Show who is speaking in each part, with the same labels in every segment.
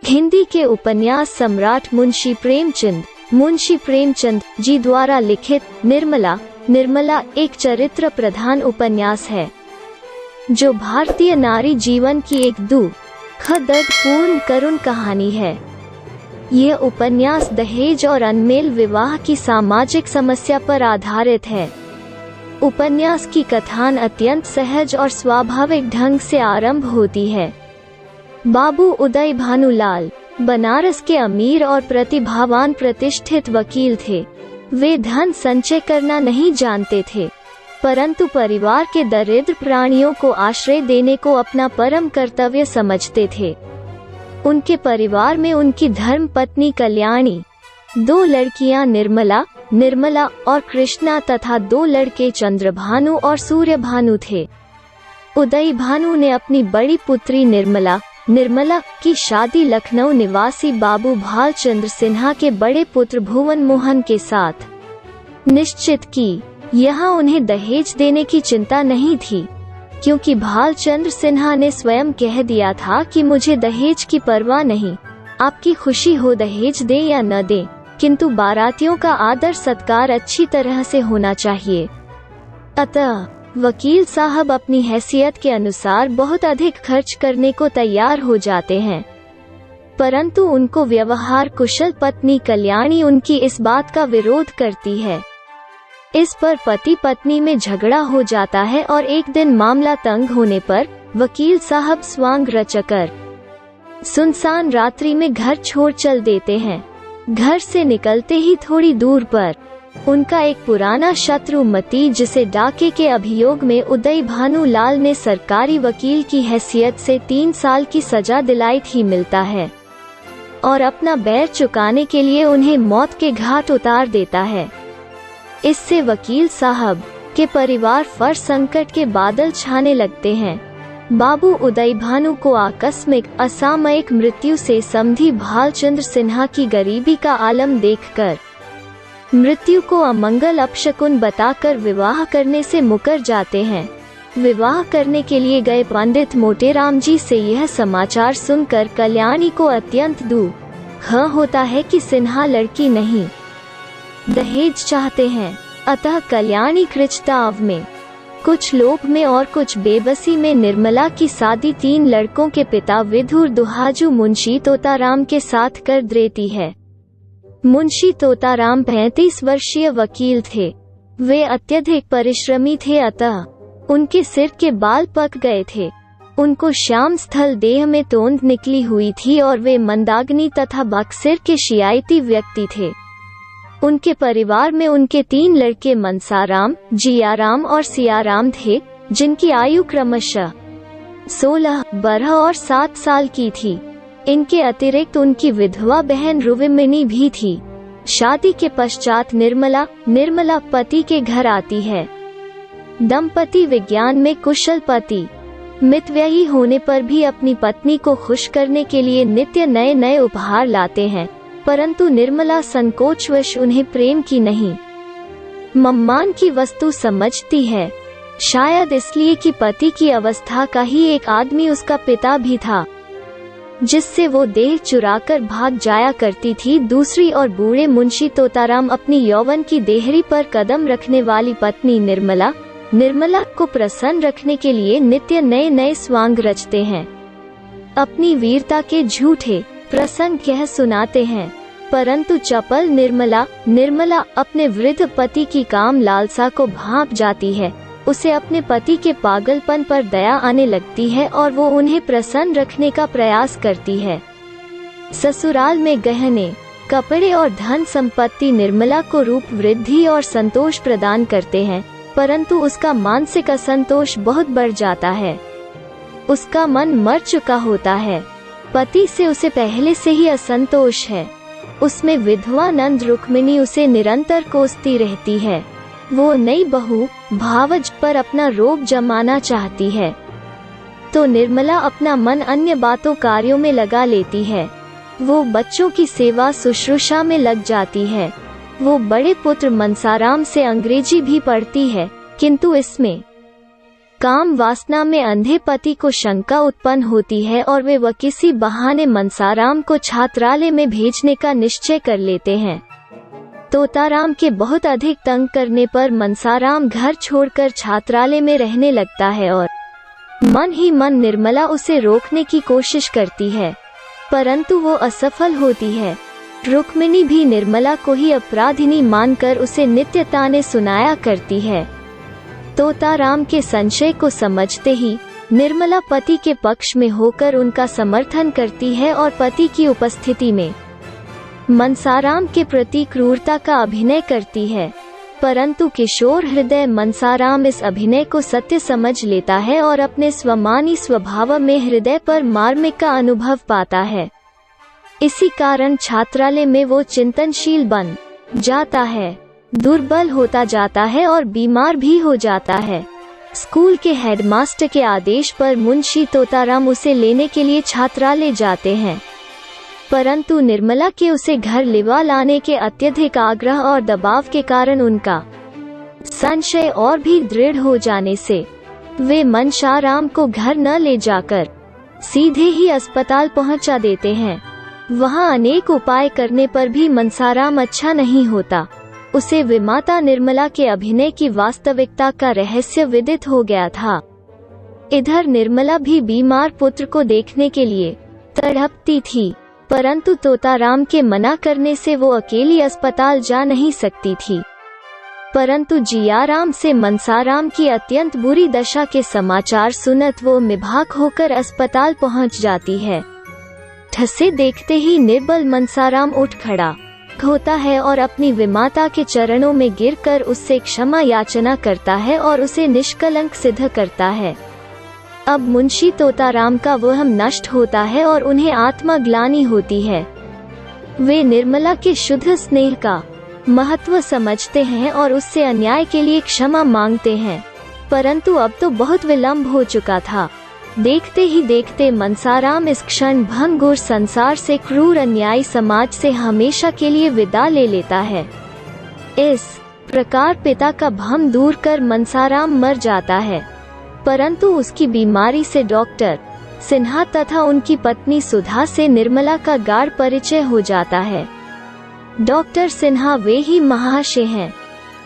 Speaker 1: हिंदी के उपन्यास सम्राट मुंशी प्रेमचंद जी द्वारा लिखित निर्मला एक चरित्र प्रधान उपन्यास है जो भारतीय नारी जीवन की एक दर्दपूर्ण करुण कहानी है। यह उपन्यास दहेज और अनमेल विवाह की सामाजिक समस्या पर आधारित है। उपन्यास की कथान अत्यंत सहज और स्वाभाविक ढंग से आरंभ होती है। बाबू उदय भानुलाल बनारस के अमीर और प्रतिभावान प्रतिष्ठित वकील थे। वे धन संचय करना नहीं जानते थे, परंतु परिवार के दरिद्र प्राणियों को आश्रय देने को अपना परम कर्तव्य समझते थे। उनके परिवार में उनकी धर्म पत्नी कल्याणी, 2 लड़कियां निर्मला और कृष्णा तथा 2 लड़के चंद्रभानु और सूर्यभानु थे। उदय भानु ने अपनी बड़ी पुत्री निर्मला की शादी लखनऊ निवासी बाबू भालचंद्र सिन्हा के बड़े पुत्र भुवन मोहन के साथ निश्चित की। यहाँ उन्हें दहेज देने की चिंता नहीं थी, क्योंकि भालचंद्र सिन्हा ने स्वयं कह दिया था कि मुझे दहेज की परवाह नहीं, आपकी खुशी हो दहेज दे या न दे, किंतु बारातियों का आदर सत्कार अच्छी तरह से होना चाहिए। अतः वकील साहब अपनी हैसियत के अनुसार बहुत अधिक खर्च करने को तैयार हो जाते हैं, परंतु उनको व्यवहार कुशल पत्नी कल्याणी उनकी इस बात का विरोध करती है। इस पर पति पत्नी में झगड़ा हो जाता है और एक दिन मामला तंग होने पर वकील साहब स्वांग रचकर सुनसान रात्रि में घर छोड़ चल देते हैं। घर से निकलते ही थोड़ी दूर पर उनका एक पुराना शत्रु मती, जिसे डाके के अभियोग में उदय भानुलाल ने सरकारी वकील की हैसियत से 3 साल की सजा दिलाई थी, मिलता है और अपना बैर चुकाने के लिए उन्हें मौत के घाट उतार देता है। इससे वकील साहब के परिवार पर संकट के बादल छाने लगते हैं। बाबू उदय भानु को आकस्मिक असामयिक मृत्यु से समधी भालचंद्र सिन्हा की गरीबी का आलम देखकर मृत्यु को अमंगल अपशकुन बताकर विवाह करने से मुकर जाते हैं। विवाह करने के लिए गए पंडित मोटेराम जी से यह समाचार सुनकर कल्याणी को अत्यंत दुख होता है कि सिन्हा लड़की नहीं, दहेज चाहते हैं। अतः कल्याणी कृचताव में, कुछ लोभ में और कुछ बेबसी में निर्मला की शादी 3 लड़कों के पिता विधुर दुहाजू मुंशी तोताराम के साथ कर देती है। मुंशी तोताराम 35 वर्षीय वकील थे। वे अत्यधिक परिश्रमी थे, अतः उनके सिर के बाल पक गए थे। उनको श्याम स्थल देह में तोंद निकली हुई थी और वे मंदाग्नि तथा बक्सिर के शियायती व्यक्ति थे। उनके परिवार में उनके 3 लड़के मनसाराम, जियाराम और सियाराम थे, जिनकी आयु क्रमशः 16, 12 और 7 साल की थी। इनके अतिरिक्त उनकी विधवा बहन रुविमिनी भी थी। शादी के पश्चात निर्मला पति के घर आती है। दंपति विज्ञान में कुशल पति मितव्ययी होने पर भी अपनी पत्नी को खुश करने के लिए नित्य नए उपहार लाते हैं, परंतु निर्मला संकोचवश उन्हें प्रेम की नहीं, सम्मान की वस्तु समझती है। शायद इसलिए कि पति की अवस्था का ही एक आदमी उसका पिता भी था, जिससे वो देह चुराकर भाग जाया करती थी। दूसरी और बूढ़े मुंशी तोताराम अपनी यौवन की देहरी पर कदम रखने वाली पत्नी निर्मला को प्रसन्न रखने के लिए नित्य नए स्वांग रचते हैं। अपनी वीरता के झूठे प्रसंग कह सुनाते हैं, परंतु चपल निर्मला अपने वृद्ध पति की काम लालसा को भांप जाती है। उसे अपने पति के पागलपन पर दया आने लगती है और वो उन्हें प्रसन्न रखने का प्रयास करती है। ससुराल में गहने, कपड़े और धन संपत्ति निर्मला को रूप वृद्धि और संतोष प्रदान करते हैं, परंतु उसका मानसिक असंतोष बहुत बढ़ जाता है। उसका मन मर चुका होता है। पति से उसे पहले से ही असंतोष है। उसमें विधवा नंद रुक्मिणी उसे निरंतर कोसती रहती है। वो नई बहू भावज पर अपना रोब जमाना चाहती है, तो निर्मला अपना मन अन्य बातों कार्यों में लगा लेती है। वो बच्चों की सेवा शुश्रूषा में लग जाती है। वो बड़े पुत्र मनसाराम से अंग्रेजी भी पढ़ती है, किंतु इसमें काम वासना में अंधे पति को शंका उत्पन्न होती है और वह किसी बहाने मनसाराम को छात्रालय में भेजने का निश्चय कर लेते हैं। तोताराम के बहुत अधिक तंग करने पर मनसाराम घर छोड़कर छात्रालय में रहने लगता है और मन ही मन निर्मला उसे रोकने की कोशिश करती है, परंतु वो असफल होती है। रुक्मिणी भी निर्मला को ही अपराधिनी मानकर उसे नित्य ताने सुनाया करती है। तोताराम के संशय को समझते ही निर्मला पति के पक्ष में होकर उनका समर्थन करती है और पति की उपस्थिति में मनसाराम के प्रति क्रूरता का अभिनय करती है, परंतु किशोर हृदय मनसाराम इस अभिनय को सत्य समझ लेता है और अपने स्वमानी स्वभाव में हृदय पर मार्मिक का अनुभव पाता है। इसी कारण छात्रालय में वो चिंतनशील बन जाता है, दुर्बल होता जाता है और बीमार भी हो जाता है। स्कूल के हेडमास्टर के आदेश पर मुंशी तोताराम उसे लेने के लिए छात्रालय जाते हैं, परंतु निर्मला के उसे घर लिवा लाने के अत्यधिक आग्रह और दबाव के कारण उनका संशय और भी दृढ़ हो जाने से वे मनसाराम को घर न ले जाकर सीधे ही अस्पताल पहुंचा देते हैं। वहां अनेक उपाय करने पर भी मनसाराम अच्छा नहीं होता। उसे विमाता निर्मला के अभिनय की वास्तविकता का रहस्य विदित हो गया था। इधर निर्मला भी बीमार पुत्र को देखने के लिए तड़पती थी, परंतु तोताराम के मना करने से वो अकेली अस्पताल जा नहीं सकती थी। परंतु जियाराम से मनसाराम की अत्यंत बुरी दशा के समाचार सुनत वो मिभाक होकर अस्पताल पहुंच जाती है। ठसे देखते ही निर्बल मनसाराम उठ खड़ा होता है और अपनी विमाता के चरणों में गिरकर उससे क्षमा याचना करता है और उसे निष्कलंक सिद्ध करता है। अब मुंशी तोताराम का वहम नष्ट होता है और उन्हें आत्मग्लानि होती है। वे निर्मला के शुद्ध स्नेह का महत्व समझते हैं और उससे अन्याय के लिए क्षमा मांगते हैं, परंतु अब तो बहुत विलंब हो चुका था। देखते ही देखते मनसाराम इस क्षण भंगुर संसार से, क्रूर अन्यायी समाज से हमेशा के लिए विदा ले लेता है। इस प्रकार पिता का भ्रम दूर कर मनसाराम मर जाता है, परंतु उसकी बीमारी से डॉक्टर सिन्हा तथा उनकी पत्नी सुधा से निर्मला का गाढ़ परिचय हो जाता है। डॉक्टर सिन्हा वे ही महाशय हैं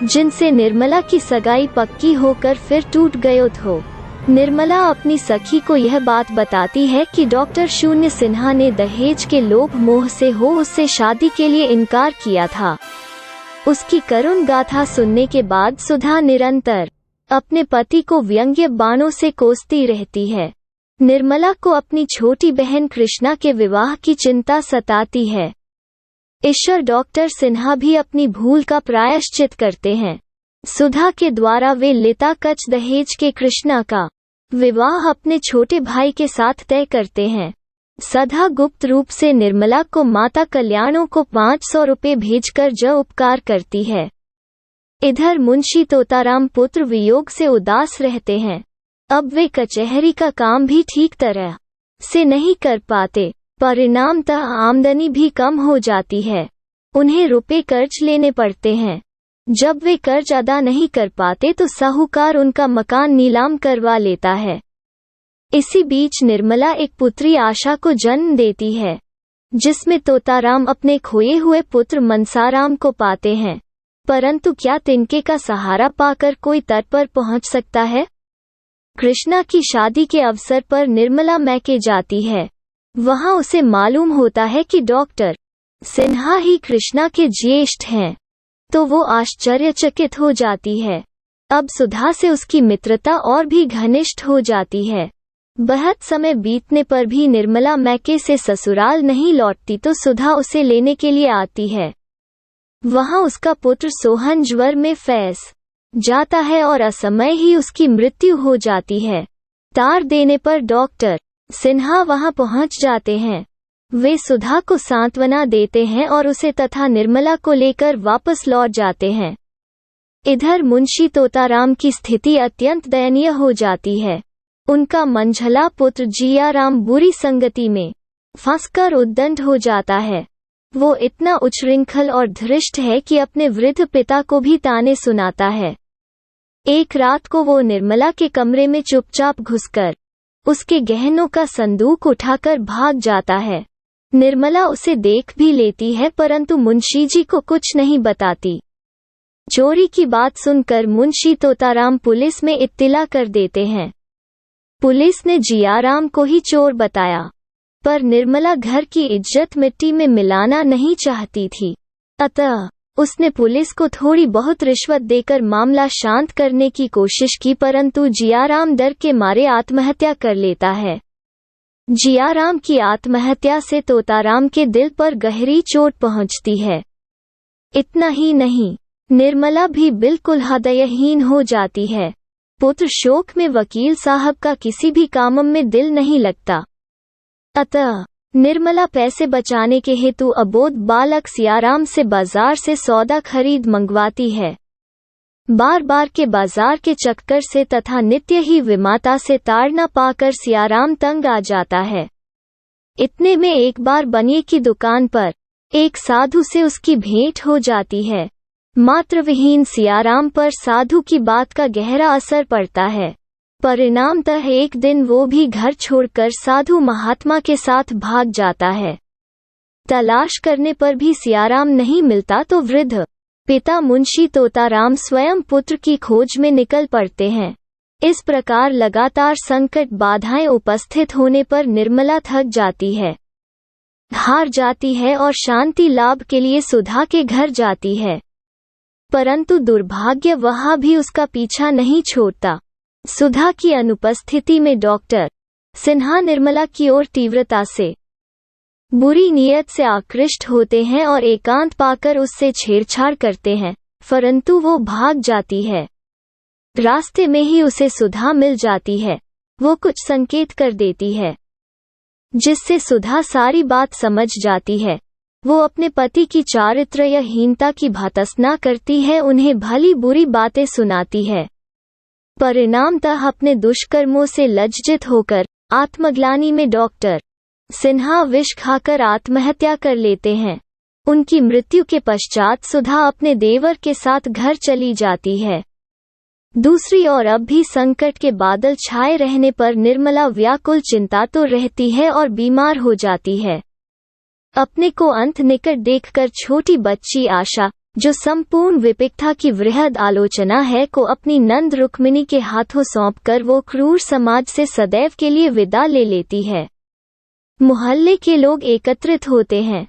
Speaker 1: जिनसे निर्मला की सगाई पक्की होकर फिर टूट गयो थो। निर्मला अपनी सखी को यह बात बताती है कि डॉक्टर शून्य सिन्हा ने दहेज के लोभ मोह से हो उससे शादी के लिए इनकार किया था। उसकी करुण गाथा सुनने के बाद सुधा निरंतर अपने पति को व्यंग्य बाणों से कोसती रहती है। निर्मला को अपनी छोटी बहन कृष्णा के विवाह की चिंता सताती है। ईश्वर डॉक्टर सिन्हा भी अपनी भूल का प्रायश्चित करते हैं। सुधा के द्वारा वे लेता कच दहेज के कृष्णा का विवाह अपने छोटे भाई के साथ तय करते हैं। सधा गुप्त रूप से निर्मला को माता कल्याणों को 500 रुपये भेजकर जो उपकार करती है। इधर मुंशी तोताराम पुत्र वियोग से उदास रहते हैं। अब वे कचहरी का काम भी ठीक तरह से नहीं कर पाते, परिणामतः आमदनी भी कम हो जाती है। उन्हें रुपए कर्ज लेने पड़ते हैं। जब वे कर्ज अदा नहीं कर पाते तो साहूकार उनका मकान नीलाम करवा लेता है। इसी बीच निर्मला एक पुत्री आशा को जन्म देती है, जिसमें तोताराम अपने खोए हुए पुत्र मनसाराम को पाते हैं। परंतु क्या तिनके का सहारा पाकर कोई तट पर पहुंच सकता है? कृष्णा की शादी के अवसर पर निर्मला मैके जाती है। वहां उसे मालूम होता है कि डॉक्टर सिन्हा ही कृष्णा के ज्येष्ठ हैं, तो वो आश्चर्यचकित हो जाती है। अब सुधा से उसकी मित्रता और भी घनिष्ठ हो जाती है। बहुत समय बीतने पर भी निर्मला मैके से ससुराल नहीं लौटती तो सुधा उसे लेने के लिए आती है। वहां उसका पुत्र सोहन ज्वर में फैस जाता है और असमय ही उसकी मृत्यु हो जाती है। तार देने पर डॉक्टर सिन्हा वहां पहुंच जाते हैं। वे सुधा को सांत्वना देते हैं और उसे तथा निर्मला को लेकर वापस लौट जाते हैं। इधर मुंशी तोताराम की स्थिति अत्यंत दयनीय हो जाती है। उनका मंझला पुत्र जियाराम बुरी संगति में फंसकर उद्दंड हो जाता है। वो इतना उच्छृंखल और धृष्ट है कि अपने वृद्ध पिता को भी ताने सुनाता है। एक रात को वो निर्मला के कमरे में चुपचाप घुसकर उसके गहनों का संदूक उठाकर भाग जाता है। निर्मला उसे देख भी लेती है परंतु मुंशी जी को कुछ नहीं बताती। चोरी की बात सुनकर मुंशी तोताराम पुलिस में इत्तिला कर देते हैं। पुलिस ने जियाराम को ही चोर बताया, पर निर्मला घर की इज्जत मिट्टी में मिलाना नहीं चाहती थी। अतः उसने पुलिस को थोड़ी बहुत रिश्वत देकर मामला शांत करने की कोशिश की, परंतु जियाराम डर के मारे आत्महत्या कर लेता है। जियाराम की आत्महत्या से तोताराम के दिल पर गहरी चोट पहुंचती है। इतना ही नहीं, निर्मला भी बिल्कुल हृदयहीन हो जाती है। पुत्र शोक में वकील साहब का किसी भी काम में दिल नहीं लगता। अतः निर्मला पैसे बचाने के हेतु अबोध बालक सियाराम से बाजार से सौदा खरीद मंगवाती है। बार बार के बाजार के चक्कर से तथा नित्य ही विमाता से ताड़ना पाकर सियाराम तंग आ जाता है। इतने में एक बार बनिए की दुकान पर एक साधु से उसकी भेंट हो जाती है। मातृविहीन सियाराम पर साधु की बात का गहरा असर पड़ता है। परिणामतः एक दिन वो भी घर छोड़कर साधु महात्मा के साथ भाग जाता है। तलाश करने पर भी सियाराम नहीं मिलता तो वृद्ध पिता मुंशी तोताराम स्वयं पुत्र की खोज में निकल पड़ते हैं। इस प्रकार लगातार संकट बाधाएं उपस्थित होने पर निर्मला थक जाती है, हार जाती है और शांति लाभ के लिए सुधा के घर जाती है। परंतु दुर्भाग्य वहां भी उसका पीछा नहीं छोड़ता। सुधा की अनुपस्थिति में डॉक्टर सिन्हा निर्मला की ओर तीव्रता से बुरी नीयत से आकृष्ट होते हैं और एकांत पाकर उससे छेड़छाड़ करते हैं, परंतु वो भाग जाती है। रास्ते में ही उसे सुधा मिल जाती है। वो कुछ संकेत कर देती है जिससे सुधा सारी बात समझ जाती है। वो अपने पति की चारित्र्यहीनता की भर्त्सना करती है, उन्हें भली बुरी बातें सुनाती है। परिणामतः अपने दुष्कर्मों से लज्जित होकर आत्मग्लानि में डॉक्टर सिन्हा विष खाकर आत्महत्या कर लेते हैं। उनकी मृत्यु के पश्चात सुधा अपने देवर के साथ घर चली जाती है। दूसरी ओर अब भी संकट के बादल छाए रहने पर निर्मला व्याकुल चिंता तो रहती है और बीमार हो जाती है। अपने को अंत निकट देखकर छोटी बच्ची आशा, जो संपूर्ण विपिक्ता की वृहद आलोचना है, को अपनी नंद रुक्मिणी के हाथों सौंपकर वो क्रूर समाज से सदैव के लिए विदा ले लेती है। मोहल्ले के लोग एकत्रित होते हैं।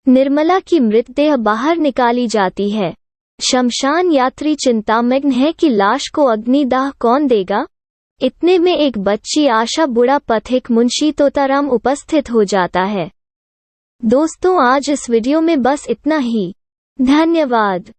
Speaker 1: निर्मला की मृतदेह बाहर निकाली जाती है। शमशान यात्री चिंतामग्न है कि लाश को अग्निदाह कौन देगा। इतने में एक बच्ची आशा बूढ़ा पथिक मुंशी तोताराम उपस्थित हो जाता है। दोस्तों, आज इस वीडियो में बस इतना ही। धन्यवाद।